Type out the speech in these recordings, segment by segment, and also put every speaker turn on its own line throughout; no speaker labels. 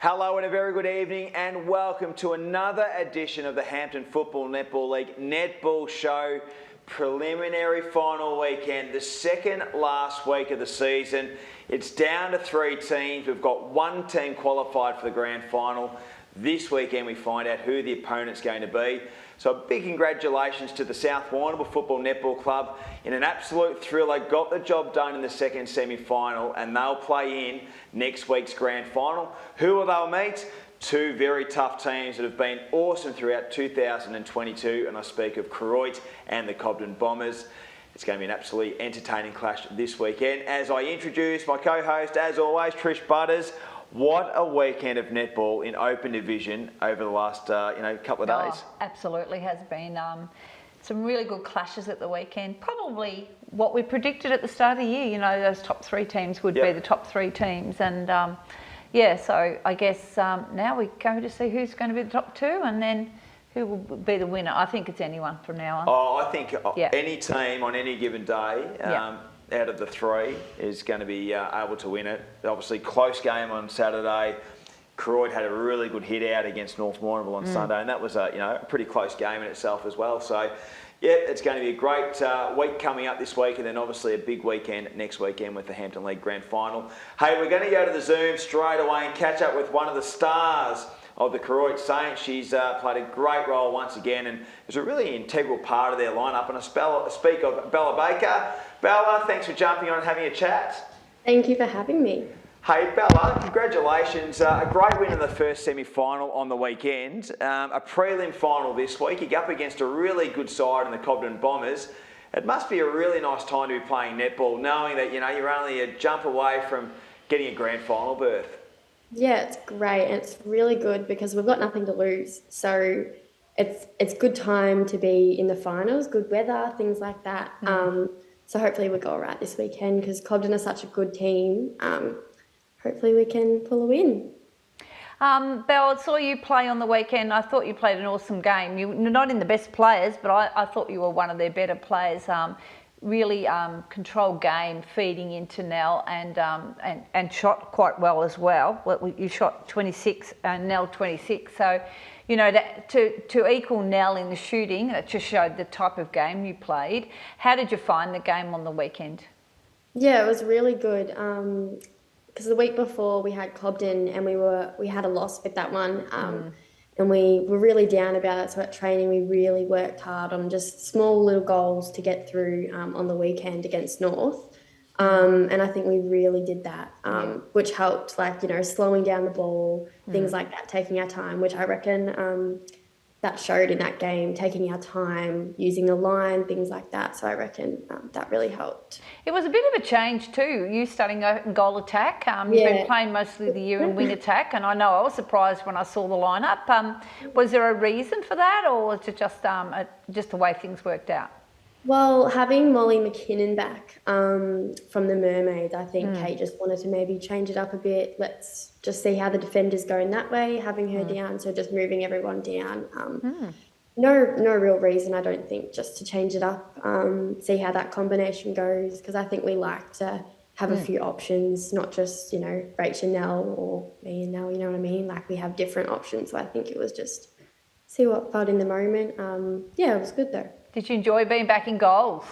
Hello and a very good evening and welcome to another edition of the Hampden Football Netball League Netball Show preliminary final weekend, the second last week of the season. It's down to 3 teams. We've got 1 team qualified for the grand final. This weekend we find out who the opponent's going to be. So a big congratulations to the South Warrnambool Football Netball Club. In an absolute thriller, got the job done in the second semi-final and they'll play in next week's grand final. Who will they meet? 2 very tough teams that have been awesome throughout 2022, and I speak of Croydon and the Compton Bombers. It's going to be an absolutely entertaining clash this weekend. As I introduce my co-host, as always, Trish Butters. What a weekend of netball in open division over the last couple of days.
Absolutely has been some really good clashes at the weekend. Probably what we predicted at the start of the year. You know, those top 3 teams would be the top 3 teams, and so I guess now we go to see who's going to be the top 2, and then who will be the winner. I think it's anyone from now on.
Oh, I think any team on any given day. Out of the 3 is going to be able to win it. Obviously, close game on Saturday. Croydon had a really good hit out against North Warrnambool on Sunday, and that was a pretty close game in itself as well. So, yeah, it's going to be a great week coming up this week, and then obviously a big weekend next weekend with the Hampden League Grand Final. Hey, we're going to go to the Zoom straight away and catch up with one of the stars of the Croydon Saints. She's played a great role once again and is a really integral part of their lineup. And I speak of Bella Baker. Bella, thanks for jumping on and having a chat.
Thank you for having me.
Hey Bella, congratulations. A great win in the first semi-final on the weekend. A prelim final this week. You're up against a really good side in the Compton Bombers. It must be a really nice time to be playing netball, knowing that you're only a jump away from getting a grand final berth.
Yeah, it's great, and it's really good because we've got nothing to lose. So it's good time to be in the finals, good weather, things like that. So hopefully we go all right this weekend because Cobden are such a good team. Hopefully we can pull a win.
Belle, I saw you play on the weekend. I thought you played an awesome game. You're not in the best players, but I thought you were one of their better players. Really controlled game, feeding into Nell and shot quite well as well. You shot 26 and Nell 26. So, to equal Nell in the shooting, it just showed the type of game you played. How did you find the game on the weekend? Yeah,
it was really good. Because the week before we had Cobden and we had a loss with that one. And we were really down about it. So at training, we really worked hard on just small little goals to get through on the weekend against North. And I think we really did that, which helped, slowing down the ball, things like that, taking our time, which I reckon that showed in that game, taking our time, using the line, things like that. So I reckon that really helped.
It was a bit of a change too, you starting goal attack. You've been playing mostly the year in wing attack, and I know I was surprised when I saw the lineup. Was there a reason for that, or was it just the way things worked out?
Well, having Molly McKinnon back from the Mermaids, I think Kate just wanted to maybe change it up a bit. Let's just see how the defender's going that way, having her down, so just moving everyone down. No real reason, I don't think, just to change it up, see how that combination goes, because I think we like to have a few options, not just, Rach and Nell or me and Nell, you know what I mean? Like, we have different options, so I think it was just see what felt in the moment. It was good though.
Did you enjoy being back in goals?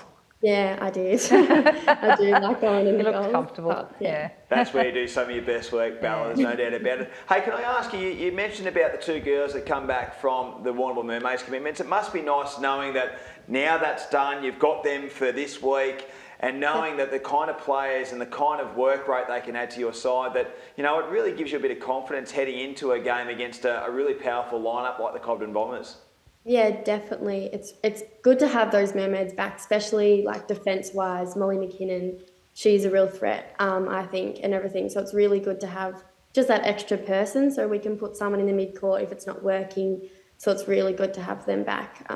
Yeah, I did. I do like going in the goals.
You look comfortable. Yeah.
That's where you do some of your best work, Bella. There's no doubt about it. Hey, can I ask you, you mentioned about the 2 girls that come back from the Warrnambool Mermaids commitments. It must be nice knowing that now that's done, you've got them for this week, and knowing that the kind of players and the kind of work rate they can add to your side, that, it really gives you a bit of confidence heading into a game against a really powerful lineup like the Compton Bombers.
Yeah, definitely. It's good to have those Mermaids back, especially like defence-wise. Molly McKinnon, she's a real threat, I think, and everything. So it's really good to have just that extra person so we can put someone in the mid-court if it's not working. So it's really good to have them back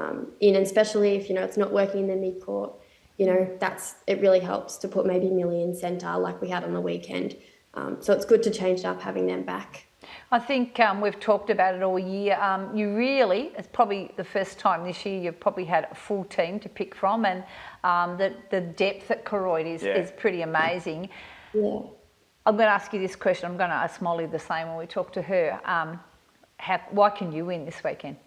in, and especially if, it's not working in the mid-court, it really helps to put maybe Millie in centre like we had on the weekend. So it's good to change it up having them back.
I think we've talked about it all year. It's probably the first time this year you've probably had a full team to pick from, and the depth at Croydon is pretty amazing.
Yeah.
I'm going to ask you this question. I'm going to ask Molly the same when we talk to her. Why can you win this weekend?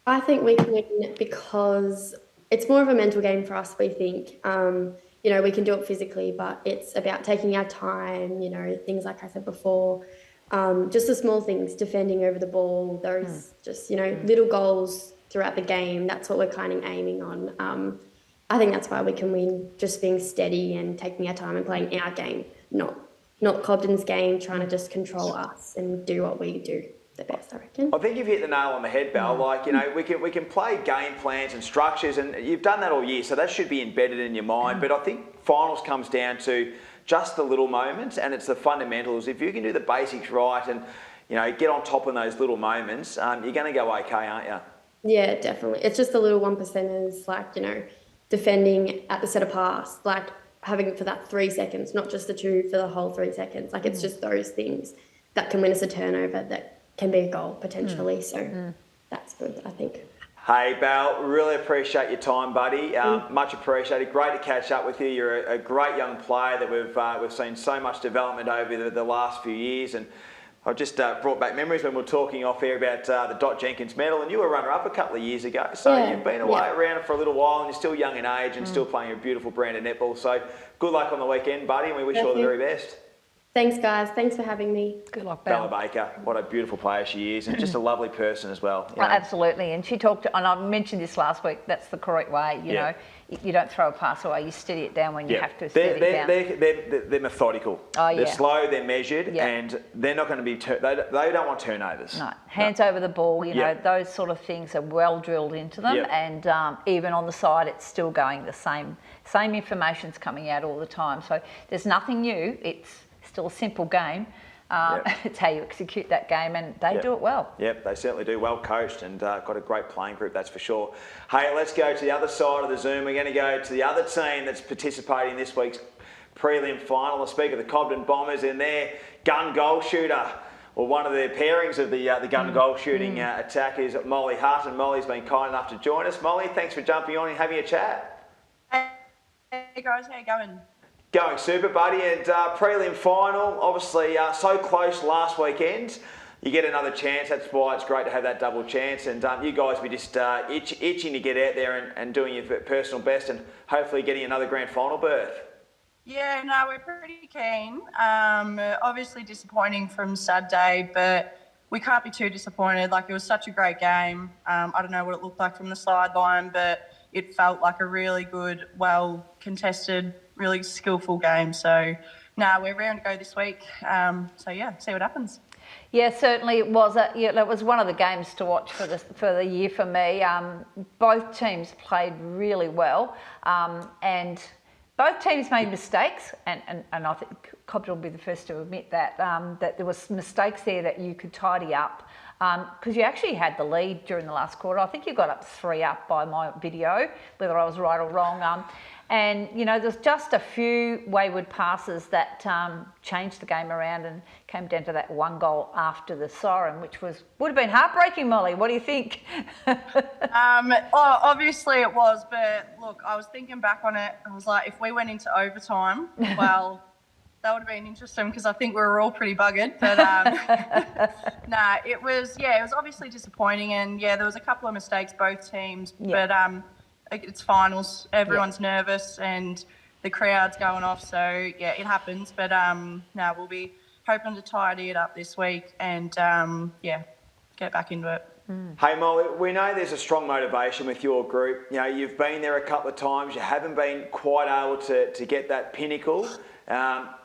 I think we can win because it's more of a mental game for us, we think. You know, we can do it physically, but it's about taking our time, you know, things like I said before. Just the small things, defending over the ball, those just, you know, little goals throughout the game. That's what we're kind of aiming on. I think that's why we can win, just being steady and taking our time and playing our game, not Cobden's game, trying to just control us and do what we do the best, I reckon.
I think you've hit the nail on the head, Belle. Like, you know, we can play game plans and structures, and you've done that all year, so that should be embedded in your mind. But I think finals comes down to just the little moments, and it's the fundamentals. If you can do the basics right and, you know, get on top of those little moments, you're going to go okay, aren't you?
Yeah, definitely. It's just the little 1%ers, like, you know, defending at the set of pass, like having it for that 3 seconds, not just the 2 for the whole 3 seconds. Like, it's just those things that can win us a turnover that can be a goal potentially. So that's good, I think.
Hey, Belle, really appreciate your time, buddy. Much appreciated. Great to catch up with you. You're a great young player that we've seen so much development over the last few years. And I've just brought back memories when we were talking off here about the Dot Jenkins medal, and you were runner-up a couple of years ago. So you've been away around for a little while, and you're still young in age and still playing a beautiful brand of netball. So good luck on the weekend, buddy, and we wish you all the very best.
Thanks, guys. Thanks for having me.
Good luck, Belle.
Bella Baker, what a beautiful player she is, and just a lovely person as well. You know?
Absolutely, and she talked, and I mentioned this last week, that's the correct way, you know. You don't throw a pass away, you steady it down when you have to steady it down. They're methodical. They're slow, they're measured, and they're not going to be, they don't want turnovers. No, hands over the ball, you know, those sort of things are well drilled into them, and even on the side, it's still going the same information's coming out all the time. So there's nothing new, it's still a simple game. It's how you execute that game, and they do it well. Yep, they certainly do. Well coached, and got a great playing group, that's for sure. Hey, let's go to the other side of the Zoom. We're going to go to the other team that's participating in this week's prelim final. I speak of the Compton Bombers and their gun goal shooter, or one of their pairings of the gun goal shooting attack is Molly Hart, and Molly's been kind enough to join us. Molly, thanks for jumping on and having a chat.
Hey guys, how you going?
Going super, buddy, and prelim final, obviously so close last weekend. You get another chance, that's why it's great to have that double chance, and you guys be just itching to get out there and doing your personal best and hopefully getting another grand final berth. Yeah, no, we're pretty keen. Obviously disappointing from Saturday, but we can't be too disappointed. Like, it was such a great game. I don't know what it looked like from the sideline, but it felt like a really good, well-contested, really skillful game. So, we're round to go this week. So, see what happens. Yeah, certainly it was. It was one of the games to watch for the year for me. Both teams played really well, and both teams made mistakes. And I think Compton will be the first to admit that that there was mistakes there that you could tidy up. Because you actually had the lead during the last quarter. I think you got up 3 up by my video, whether I was right or wrong. And, you know, there's just a few wayward passes that changed the game around and came down to that 1 goal after the siren, which would have been heartbreaking, Molly. What do you think?
Obviously it was, but look, I was thinking back on it. I was like, if we went into overtime, well, that would have been interesting because I think we were all pretty buggered. But it was obviously disappointing, and there was a couple of mistakes both teams. But it's finals, everyone's nervous, and the crowd's going off. So it happens. But we'll be hoping to tidy it up this week and get back into it. Hey Molly, we know there's a strong motivation with your group. You know, you've been there a couple of times. You haven't been quite able to get that pinnacle.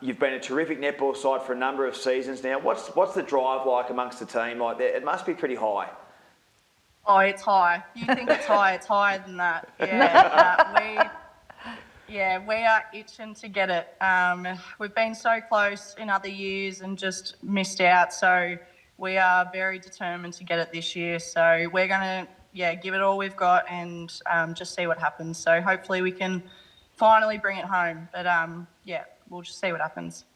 You've been a terrific netball side for a number of seasons now. What's the drive like amongst the team? Like, it must be pretty high. Oh, it's high. You think it's high? It's higher than that. We are itching to get it. We've been so close in other years and just missed out. So we are very determined to get it this year. So we're going to give it all we've got and just see what happens. So hopefully we can finally bring it home. But we'll just see what happens.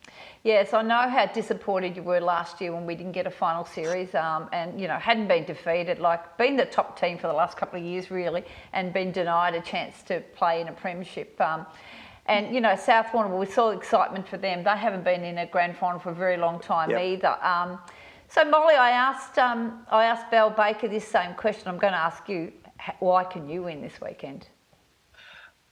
Yes, I know how disappointed you were last year when we didn't get a final series and, you know, hadn't been defeated, like been the top team for the last couple of years really, and been denied a chance to play in a premiership.
And, you know, South Warrnambool, we saw excitement for them. They haven't been in a grand final for a very long time either. So, Molly, I asked Belle Baker this same question. I'm going to ask you, why can you win this weekend?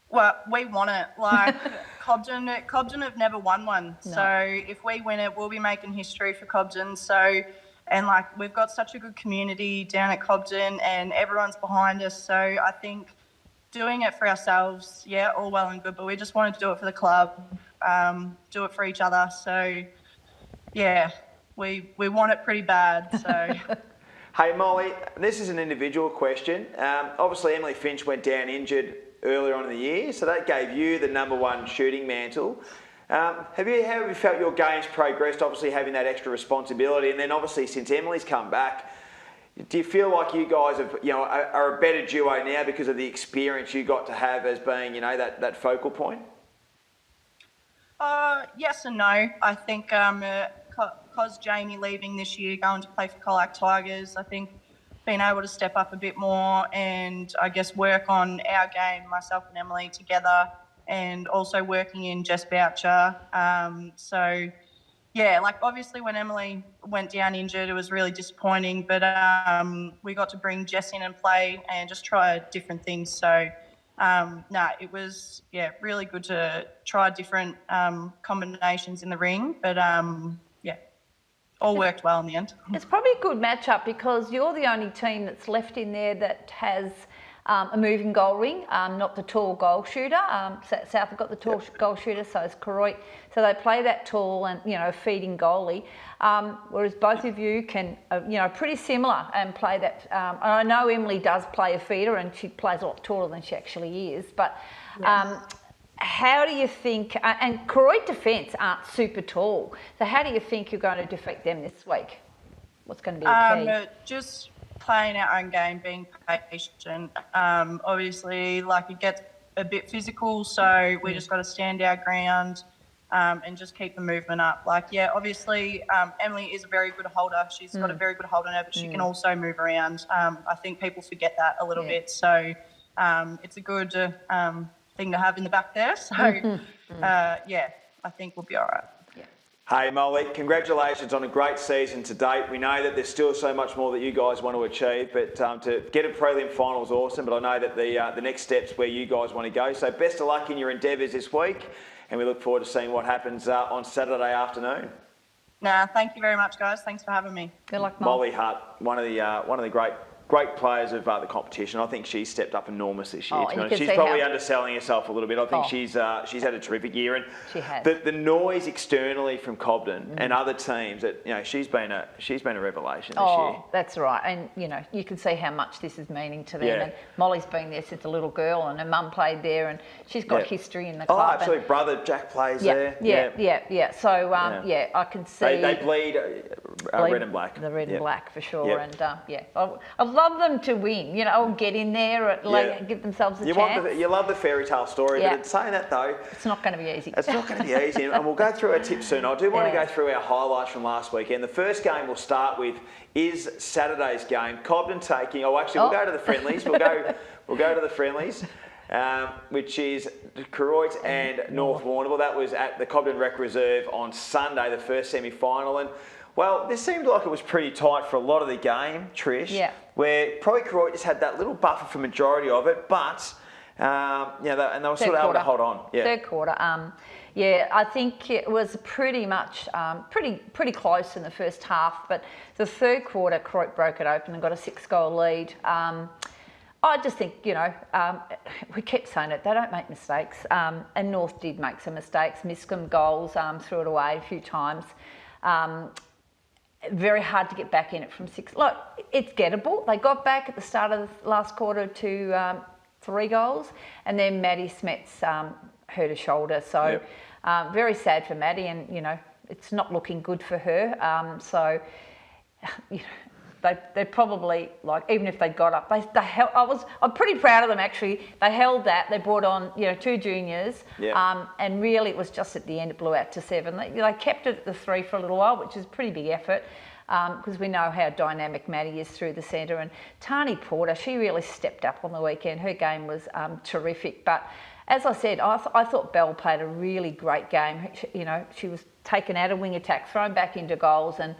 Well, we want it. Like, Compton have never won one. No. So if we win it, we'll be making history for Compton. So, and like, we've got such a good community down at Compton and everyone's behind us. So I think doing it for ourselves, yeah, all well and good, but we just wanted to do it for the club, do it for each other. So, yeah, we want it pretty bad. So.
Hey, Molly, this is an individual question. Obviously, Emily Finch went down injured earlier on in the year, so that gave you the #1 shooting mantle. How have you felt your game's progressed, obviously having that extra responsibility, and then obviously since Emily's come back, do you feel like you guys have, you know, are a better duo now because of the experience you got to have as being, you know, that focal point?
Yes and no. I think because Jamie leaving this year, going to play for Colac Tigers, I think being able to step up a bit more and I guess work on our game, myself and Emily together, and also working in Jess Boucher. So, yeah, like obviously when Emily went down injured, it was really disappointing, but we got to bring Jess in and play and just try different things. So, it was, really good to try different combinations in the ring, but all worked well in the end.
It's probably a good matchup because you're the only team that's left in there that has a moving goal ring, not the tall goal shooter. South have got the tall goal shooter, so is Karoit. So they play that tall and, you know, feeding goalie. Whereas both of you can, pretty similar and play that. And I know Emily does play a feeder and she plays a lot taller than she actually is. But how do you think, and Karoit defence aren't super tall, so how do you think you're going to defeat them this week? What's going to be the key?
Just playing our own game, being patient. Obviously, like, it gets a bit physical, so we just got to stand our ground and just keep the movement up. Like, obviously, Emily is a very good holder. She's got a very good hold on her, but she can also move around. I think people forget that a little bit. So it's a good thing to have in the back there. So, I think we'll be all right.
Hey, Molly, congratulations on a great season to date. We know that there's still so much more that you guys want to achieve, but to get a prelim final is awesome, but I know that the next step's where you guys want to go. So best of luck in your endeavours this week, and we look forward to seeing what happens on Saturday afternoon.
Thank you very much, guys. Thanks for having me.
Good luck, Molly.
Molly Hutt, one of the great players of the competition. I think she's stepped up enormous this year. She's probably underselling herself a little bit. I think she's had a terrific year, and
she has.
The noise externally from Compton and other teams that, you know, she's been a revelation this year.
That's right, and you know, you can see how much this is meaning to them. And Molly's been there since a little girl, and her mum played there, and she's got history in the club.
Oh, absolutely. Brother Jack plays there.
Yeah. So I can see
they bleed red and black.
The red and black for sure, and I'd love them to win, you know, get in there, give themselves a chance.
You love the fairy tale story, but in saying that though,
it's not going to be easy.
It's not going to be easy, and we'll go through our tips soon. I do want to go through our highlights from last weekend. The first game we'll start with is Saturday's game. Compton taking. We'll go to the friendlies. We'll go to the friendlies, which is Karoit and North Warrnambool. That was at the Compton Rec Reserve on Sunday, the first semi-final, and well, this seemed like it was pretty tight for a lot of the game, Trish, where probably Karoit just had that little buffer for majority of it, but and they were sort of able to hold on.
Third quarter, I think it was pretty much pretty close in the first half, but the third quarter, Karoit broke it open and got a 6-goal lead. I just think, we kept saying it, they don't make mistakes, and North did make some mistakes, missed some goals, threw it away a few times. Very hard to get back in it from 6. Look, it's gettable. They got back at the start of the last quarter to 3 goals, and then Maddie Smets hurt her shoulder. So very sad for Maddie, and it's not looking good for her. They probably, like, even if they got up, they held. I'm pretty proud of them actually. They held that. They brought on 2 juniors, and really it was just at the end it blew out to 7. They kept it at the 3 for a little while, which is a pretty big effort because we know how dynamic Maddie is through the centre. And Tani Porter, she really stepped up on the weekend. Her game was terrific, but as I said, I thought Belle played a really great game. She was taken out of wing attack, thrown back into goals, and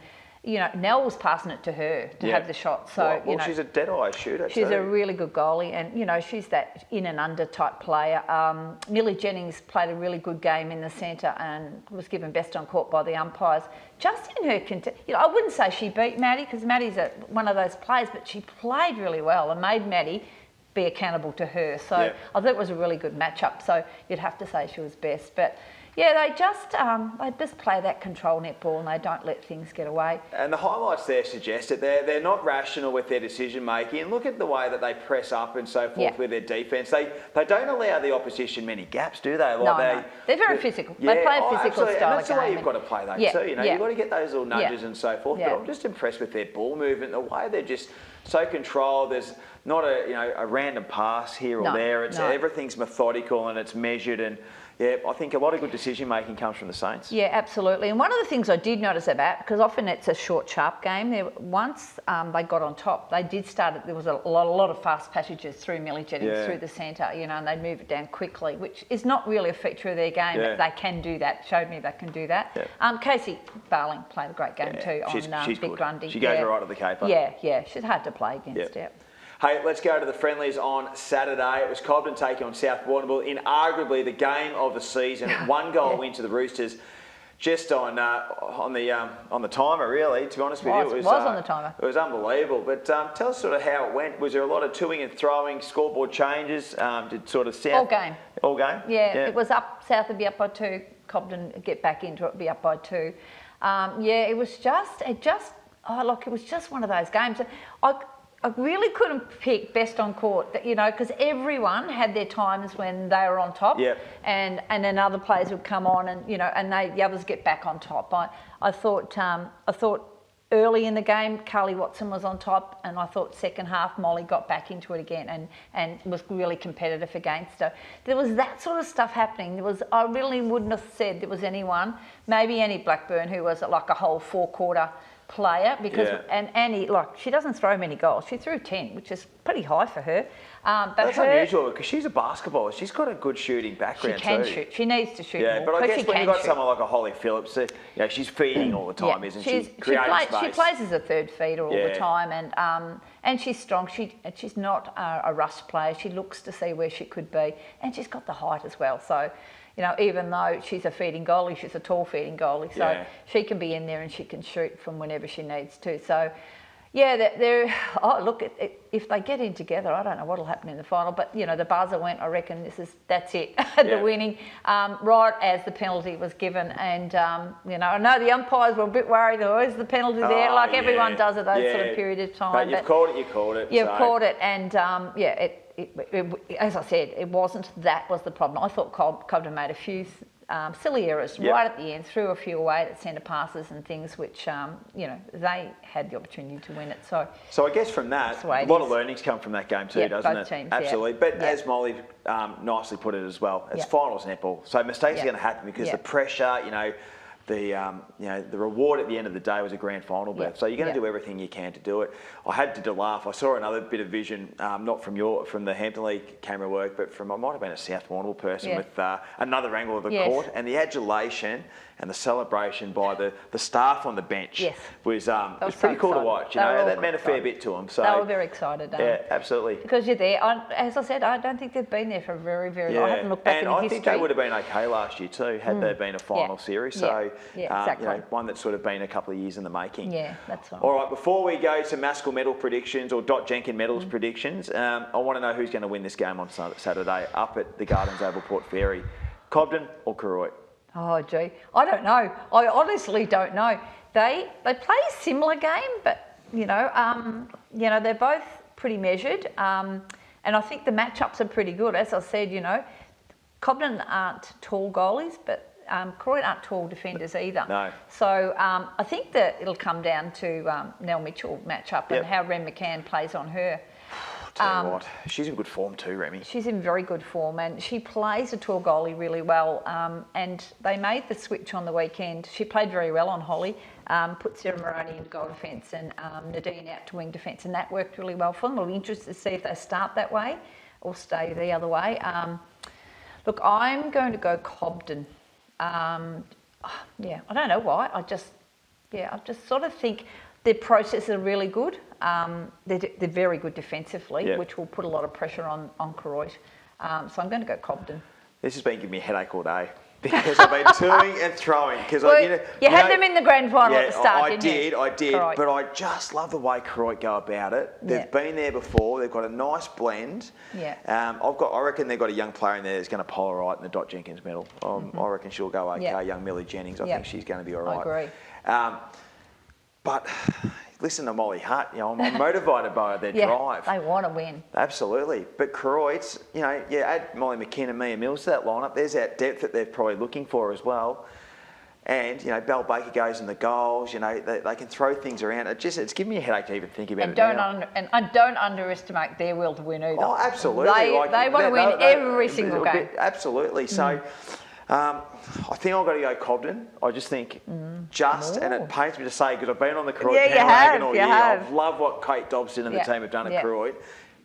Nell was passing it to her to have the shot. So
she's a dead-eye shooter.
She's a really good goalie, and she's that in and under type player. Millie Jennings played a really good game in the centre and was given best on court by the umpires. Just in her, I wouldn't say she beat Maddie, because Maddie's one of those players, but she played really well and made Maddie be accountable to her. So I thought it was a really good matchup. So you'd have to say she was best, but. Yeah, they just play that control netball and they don't let things get away.
And the highlights there suggest that they're not rational with their decision making. And look at the way that they press up and so forth with their defence. They don't allow the opposition many gaps, do they?
No. They're very physical. They play a physical style
and that's
of game.
the way you've got to play that too. You've got to get those little nudges and so forth. But I'm just impressed with their ball movement, the way they're just so controlled. There's not a random pass here or there. Everything's methodical and it's measured, and I think a lot of good decision making comes from the Saints.
Yeah, absolutely. And one of the things I did notice about, because often it's a short, sharp game, once they got on top, they did start. There was a lot of fast passages through Millie Jennings through the centre, and they'd move it down quickly, which is not really a feature of their game. But they can do that. Showed me they can do that. Yeah. Casey Barling played a great game too on Big Grundy.
She goes right at the caper.
Yeah. She's hard to play against.
Hey, let's go to the friendlies on Saturday. It was Compton taking on South Warrnambool in arguably the game of the season. 1-goal win to the Roosters, just on the timer, really. To be honest with you,
it was on the timer.
It was unbelievable. But tell us sort of how it went. Was there a lot of toing and throwing, scoreboard changes? Did sort of South
all game?
All game.
Yeah, it was up. South would be up by 2. Compton get back into it, be up by 2. It was just one of those games. I really couldn't pick best on court, because everyone had their times when they were on top, and then other players would come on, and the others get back on top. I thought early in the game Carly Watson was on top, and I thought second half Molly got back into it again and was really competitive against her. There was that sort of stuff happening. I really wouldn't have said there was anyone, maybe Annie Blackburn, who was like a whole 4-quarter player, because and Annie, she doesn't throw many goals. She threw 10, which is pretty high for her. But
that's unusual, because she's a basketballer. She's got a good shooting background.
She can shoot. She needs to shoot more.
But I guess when you've got someone like a Holly Phillips, she's feeding all the time, isn't she?
She plays as a third feeder all the time, and she's strong. She's not a rush player. She looks to see where she could be, and she's got the height as well. So, even though she's a feeding goalie, she's a tall feeding goalie. So she can be in there and she can shoot from whenever she needs to. So, if they get in together, I don't know what'll happen in the final. But, the buzzer went, I reckon that's it, the winning, right as the penalty was given. And, I know the umpires were a bit worried, is the penalty there? Everyone does at those sort of period of time.
But you've called it, you called it.
You've called it, and, as I said, it wasn't that was the problem. I thought Compton made a few silly errors right at the end, threw a few away at centre passes and things which, they had the opportunity to win it. So
I guess from that, a lot of learnings come from that game too, doesn't it?
Teams,
absolutely. But as Molly nicely put it as well, it's finals netball. So mistakes are going to happen because the pressure, the reward at the end of the day was a grand final berth. So you're going to do everything you can to do it. I had to laugh. I saw another bit of vision, not from the Hampden League camera work, but from, I might have been a South Warrnambool person with another angle of the court, and the adulation and the celebration by the staff on the bench was pretty cool to watch. That meant a fair bit to them. So
they were very excited.
Yeah, absolutely.
Because you're there. As I said, I don't think they've been there for a very, very long. I haven't looked back in the history.
And I think they would have been okay last year too, had there been a final series. So,
exactly.
One that's sort of been a couple of years in the making.
Yeah, that's right.
All right, before we go to Maskell medal predictions or Dot Jenkin medals predictions, I want to know who's going to win this game on Saturday up at the Gardens Oval Port Fairy. Cobden or Koroit?
Oh, gee, I don't know. I honestly don't know. They play a similar game, but they're both pretty measured, and I think the matchups are pretty good. As I said, Cobden aren't tall goalies, but Koroit aren't tall defenders either.
No.
So I think that it'll come down to Nell Mitchell matchup and how Ren McCann plays on her.
Tell you what, she's in good form too, Remy.
She's in very good form, and she plays a tall goalie really well. And they made the switch on the weekend. She played very well on Holly, put Sarah Moroney into goal defence and Nadine out to wing defence, and that worked really well for them. We'll be interested to see if they start that way or stay the other way. Look, I'm going to go Cobden. Yeah, I don't know why. I just sort of think their processes are really good. They're very good defensively, which will put a lot of pressure on Koroit. So I'm going to go Cobden.
This has been giving me a headache all day because I've been toing and throwing.
Well, you had them in the grand final at the start,
I did,
Koroit.
but I just love the way Koroit go about it. They've been there before. They've got a nice blend.
Yeah.
I reckon they've got a young player in there that's going to poll right in the Dot Jenkins medal. I reckon she'll go okay.
Yeah.
Young Millie Jennings. I think she's going to be all right.
I agree.
But listen to Molly Hutt. I'm motivated by their drive.
They want to win.
Absolutely. But Koroit's, add Molly McKinn and Mia Mills to that lineup. There's that depth that they're probably looking for as well. And, Belle Baker goes in the goals. They can throw things around. It's giving me a headache to even think about it now.
And I don't underestimate their will to win either.
Oh, absolutely.
They want to win every single game.
Absolutely. So, I think I've got to go Cobden. I just think and it pains me to say because I've been on the Koroit bandwagon all year. I've loved what Kate Dobson and the team have done at Koroit,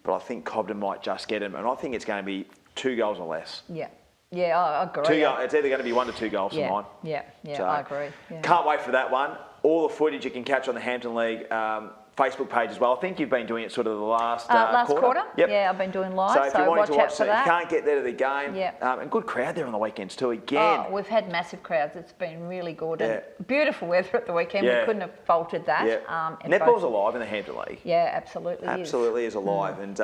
but I think Cobden might just get him, and I think it's going to be 2 goals or less.
Yeah, I agree.
It's either going to be 1 to 2 goals for mine.
Yeah,
So,
I agree. Yeah.
Can't wait for that one. All the footage you can catch on the Hampden League Facebook page as well. I think you've been doing it sort of the last quarter.
Yep. Yeah, I've been doing live,
so if you wanted to watch
that.
You can't get there to the game. And good crowd there on the weekends too, again.
Oh, we've had massive crowds. It's been really good. And beautiful weather at the weekend. We couldn't have faulted that.
Netball's alive in the Hampden League.
Yeah, absolutely
Absolutely is alive. And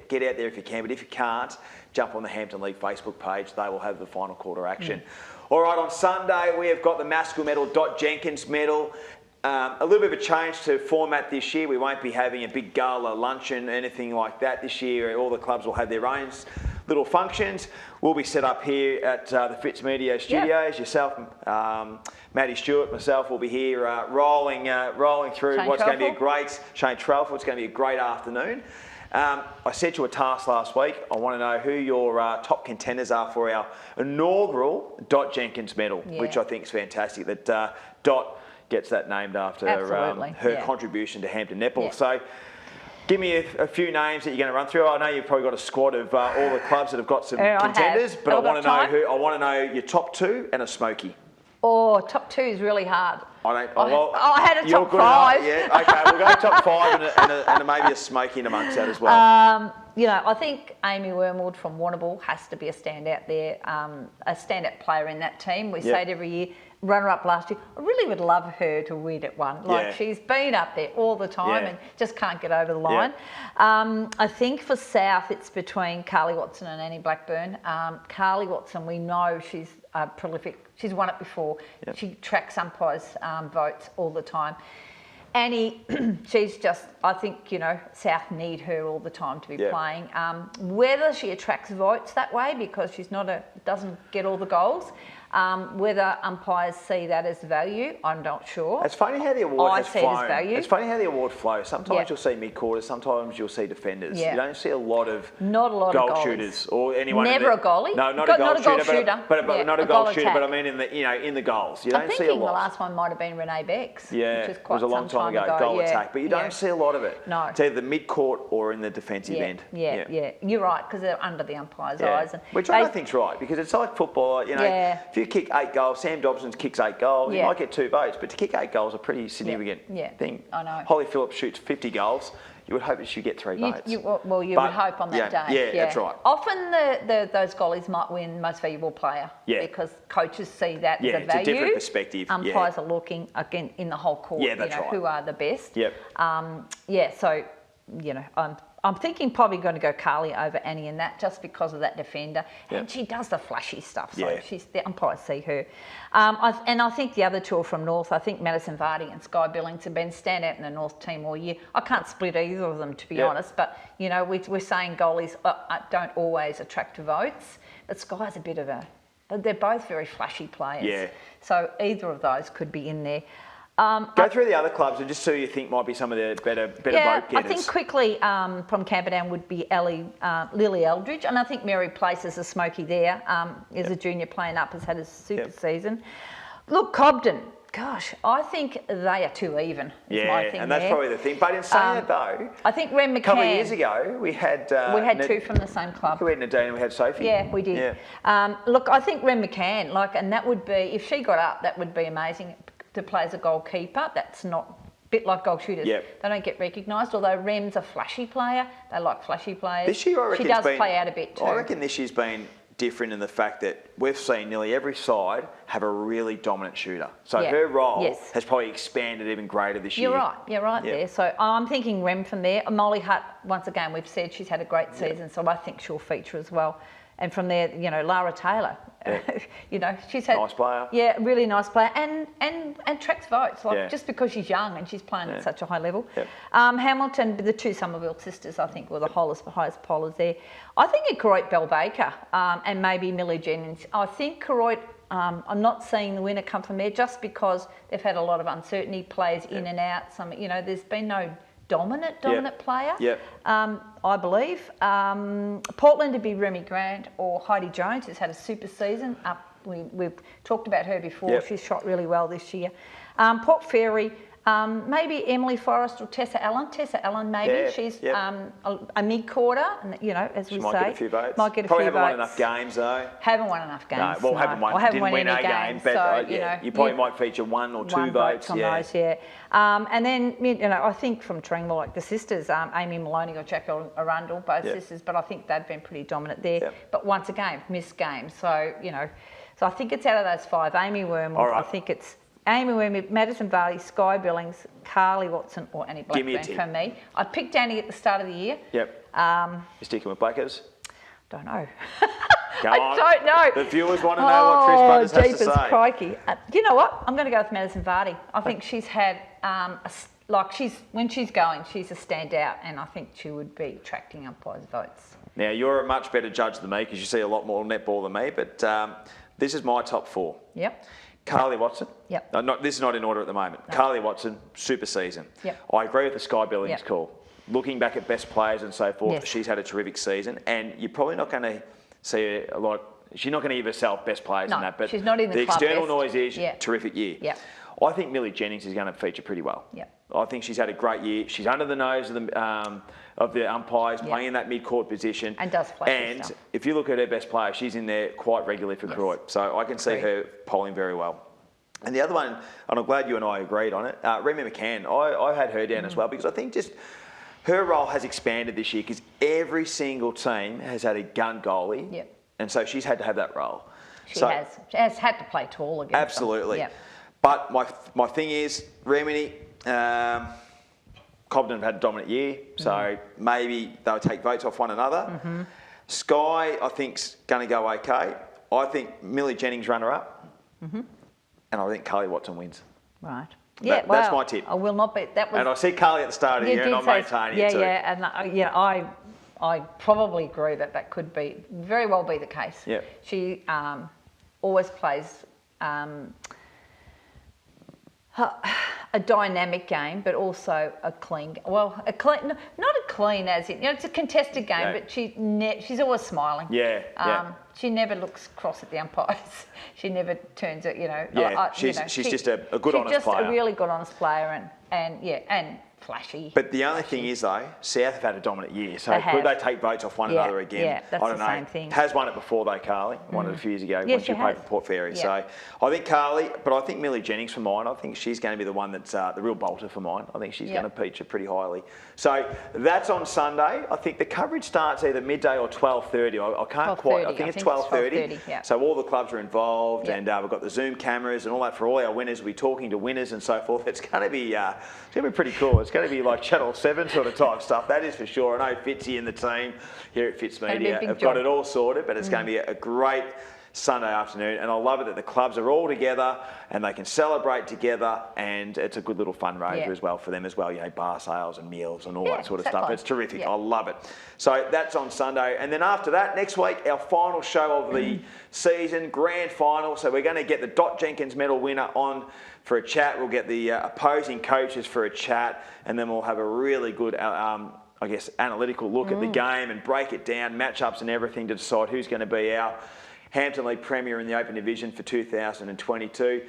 get out there if you can. But if you can't, jump on the Hampden League Facebook page. They will have the final quarter action. All right, on Sunday, we have got the Maskell medal, Dot Jenkins medal. A little bit of a change to format this year. We won't be having a big gala luncheon, anything like that this year. All the clubs will have their own little functions. We'll be set up here at the Fitzmedia studios. Yourself, Maddie Stewart, myself will be here rolling through
Shane
what's
Trelfall.
going to be a great Shane Trelfall. It's going to be a great afternoon. I set you a task last week. I want to know who your top contenders are for our inaugural Dot Jenkins medal, which I think is fantastic. That Dot gets that named after her contribution to Hampden Netball. So give me a few names that you're going to run through. I know you've probably got a squad of all the clubs that have got some contenders, but I want to know your top 2 and a smoky.
Oh, top 2 is really hard.
I
had a top 5.
Yeah, okay, we'll go top 5 and maybe a smoky in amongst that as well.
I think Amy Warrnambool from Warrnambool has to be a standout there, a standout player in that team. We say it every year. Runner-up last year. I really would love her to win at one. She's been up there all the time and just can't get over the line. I think for South, it's between Carly Watson and Annie Blackburn. Carly Watson, we know she's prolific. She's won it before. She tracks umpires' votes all the time. Annie, she's just, I think, South need her all the time to be playing. Whether she attracts votes that way because she's doesn't get all the goals, whether umpires see that as value, I'm not sure.
It's funny how the award has flown.
I see it as value.
It's funny how the award flows. Sometimes you'll see mid-quarters, sometimes you'll see defenders. You don't see a lot of goal shooters or anyone.
Never a goalie.
No, not a goal shooter. But not a goal shooter.
Attack.
But I mean in the goals. You don't see a lot.
I'm thinking the last one might have been Renee Becks.
Yeah,
which is quite
it was a long time ago. Goal attack, but you don't see a lot of it.
No.
It's either the mid-court or in the defensive end.
Yeah. You're right because they're under the umpire's eyes.
Which I don't think's right because it's like football. If you kick 8 goals. Sam Dobson kicks 8 goals, you might get 2 votes, but to kick 8 goals is a pretty significant thing.
I know.
Holly Phillips shoots 50 goals. You would hope that she'd get 3 votes.
You would hope on that day.
Yeah, that's right.
Often those goalies might win most valuable player because coaches see that as a value.
It's a different perspective.
Umpires are looking again in the whole court. Who are the best.
Yep.
So I'm thinking probably going to go Carly over Annie in that just because of that defender. And she does the flashy stuff, so the umpires see her. I think the other 2 are from North. I think Madison Vardy and Sky Billings have been standout in the North team all year. I can't split either of them, to be honest, but, we're saying goalies don't always attract votes, but Sky's a bit of they're both very flashy players. Yeah. So either of those could be in there.
Go through the other clubs and just who you think might be some of the better vote getters.
I think quickly from Camperdown would be Lily Eldridge, and I think Mary Place is a smoky there. Is a junior playing up, has had a super season. Look, Cobden. Gosh, I think they are too even. Is my thing
and that's
there.
probably the thing. But in saying that though,
I think Ren McCann.
a couple of years ago we had
two from the same club.
We had Nadine and we had Sophie.
Yeah, we did.
Yeah.
Look, I think Ren McCann, and that would be, if she got up, that would be amazing to play as a goalkeeper. That's not a bit like goal shooters.
Yep.
They don't get recognised, although Rem's a flashy player. They like flashy players.
This year, I reckon
she does play out a bit too.
I reckon this year's been different in the fact that we've seen nearly every side have a really dominant shooter. So her role has probably expanded even greater this year.
You're right there. So I'm thinking Rem from there. Molly Hutt, once again, we've said she's had a great season, so I think she'll feature as well. And from there, Lara Taylor, she's had
nice player.
Yeah, really nice player, and tracks votes. Just because she's young and she's playing at such a high level.
Yep.
Hamilton, the two Somerville sisters, I think, were the highest pollers there. I think a Karoit Bell Baker and maybe Millie Jennings. I think Karoit. I'm not seeing the winner come from there just because they've had a lot of uncertainty, players in and out. There's been no dominant player.
Yep.
I believe. Portland to be Remy Grant or Heidi Jones, who's had a super season. We've talked about her before.
Yep.
She's shot really well this year. Port Fairy, maybe Emily Forrest or Tessa Allen. Tessa Allen, maybe.
Yeah,
She's a mid-quarter, and as we say.
Might get a few votes.
Might get a
probably
few
haven't won
votes.
enough games, though.
Haven't won enough games.
No, well, haven't won. Didn't win
any
a game, but
so,
you probably might feature one or two votes.
On those, and then I think from Tringwell, like the sisters, Amy Maloney or Jack Arundel, both sisters, but I think they've been pretty dominant there.
Yep.
But once again, missed games. So so I think it's out of those five. Amy Wormwood,
right.
I think it's Amy Wormwood, Madison Varley, Sky Billings, Carly Watson, or Annie Blackburn for me. I picked Annie at the start of the year.
Yep. You're sticking with Blackers?
Don't know.
I
don't know.
The viewers want to know what Trish Butters has to say.
Crikey. You know what? I'm going to go with Madison Vardy. I think she's had when she's going, she's a standout, and I think she would be attracting umpires' votes.
Now, you're a much better judge than me because you see a lot more netball than me, but this is my top four.
Yep.
Carly Watson.
Yep.
This is not in order at the moment. No. Carly Watson, super season.
Yep.
I agree with the Sky Billings call. Looking back at best players and so forth,
yes.
she's had a terrific season, and you're probably not going to see a lot. She's not going to give herself best players in that, but
she's not in the club
external
best.
noise is terrific year.
Yep.
I think Millie Jennings is going to feature pretty well.
Yep.
I think she's had a great year. She's under the nose of the umpires, playing in that mid-court position.
And does play.
And if you look at her best player, she's in there quite regularly for Croydon. So I can see her polling very well. And the other one, and I'm glad you and I agreed on it, Remy McCann. I had her down as well because I think just her role has expanded this year because every single team has had a gun goalie.
Yep.
And so she's had to have that role.
She has had to play tall against
absolutely.
them. Yep.
But my thing is, Remini, Compton have had a dominant year, so maybe they'll take votes off one another.
Mm-hmm.
Sky, I think's going to go okay. I think Millie Jennings runner-up, and I think Carly Watson wins.
Right.
That's my tip.
I will not bet that was.
And I see Carly at the start of the year, and I'm maintaining it too.
And I probably agree that could very well be the case.
Yep.
She always plays a dynamic game, but also a clean. Well, not a clean as in it's a contested game, but she's always smiling.
Yeah.
She never looks cross at the umpires. She never turns it.
She's just a good, honest player.
She's just a really good, honest player, and flashy.
But the only thing is, though, South have had a dominant year, so could they take votes off one another again?
Yeah, that's
I don't
the
know.
same thing.
Has won it before, though, Carly. Won it a few years ago when she played for Port Fairy.
Yeah.
So I think Carly, but I think Millie Jennings for mine. I think she's going to be the one that's the real bolter for mine. I think she's going to feature pretty highly. So that's on Sunday. I think the coverage starts either midday or 12:30. I can't quite. I think it's 12:30.
Yeah.
So all the clubs are involved, and we've got the Zoom cameras and all that for all our winners. We'll be talking to winners and so forth. It's going to be pretty cool. It's going to be like Channel 7 sort of type stuff, that is for sure. I know Fitzy and the team here at Fitzmedia have got it all sorted, but it's going to be a great Sunday afternoon, and I love it that the clubs are all together and they can celebrate together, and it's a good little fundraiser as well for them as well, bar sales and meals and all that sort of stuff. It's terrific. I love it. So that's on Sunday, and then after that, next week, our final show of the season, grand final. So we're going to get the Dot Jenkins medal winner on for a chat. We'll get the opposing coaches for a chat, and then we'll have a really good analytical look at the game and break it down, matchups and everything to decide who's going to be our Hampden League Premier in the Open Division for 2022.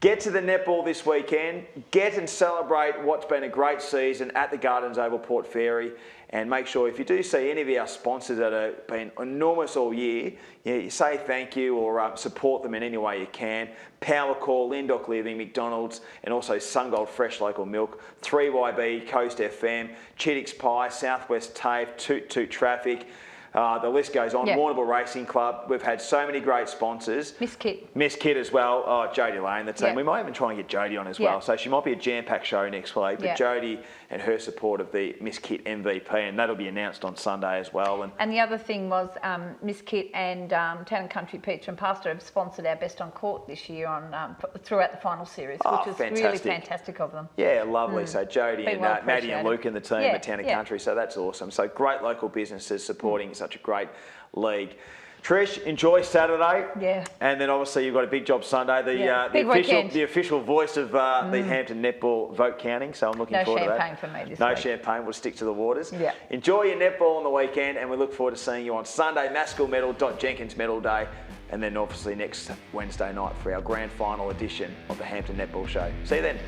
Get to the netball this weekend. Get and celebrate what's been a great season at the Gardens Oval, Port Fairy. And make sure if you do see any of our sponsors that have been enormous all year, you say thank you or support them in any way you can. Powercor, Lyndoch Living, McDonald's, and also Sungold Fresh Local Milk, 3YB, Coast FM, Chittix Pie, Southwest TAFE, Toot Toot Traffic. The list goes on.
Yep.
Warrnambool Racing Club. We've had so many great sponsors.
Miss Kit.
Miss Kit as well. Oh, Jodie Lane, the team.
Yep.
We might even try and get Jodie on as well. So she might be a jam-packed show next week. But
Yep.
Jodie and her support of the Miss Kit MVP, and that'll be announced on Sunday as well.
And the other thing was Miss Kit and Town and Country Pizza and Pasta have sponsored our Best on Court this year on throughout the final series, which is really fantastic of them.
Yeah, lovely. So Jodie and
well
Maddie and Luke and the team at Town and
yeah.
Country. So that's awesome. So great local businesses supporting such a great league. Trish, enjoy Saturday.
Yeah.
And then obviously you've got a big job Sunday. The official voice of the Hampden Netball vote counting. So I'm looking forward to that.
No champagne for me this
No
week.
champagne. We'll stick to the waters.
Yeah.
Enjoy your netball on the weekend, and we look forward to seeing you on Sunday, Maskell Medal, Jenkins Medal Day, and then obviously next Wednesday night for our grand final edition of the Hampden Netball Show. See you then.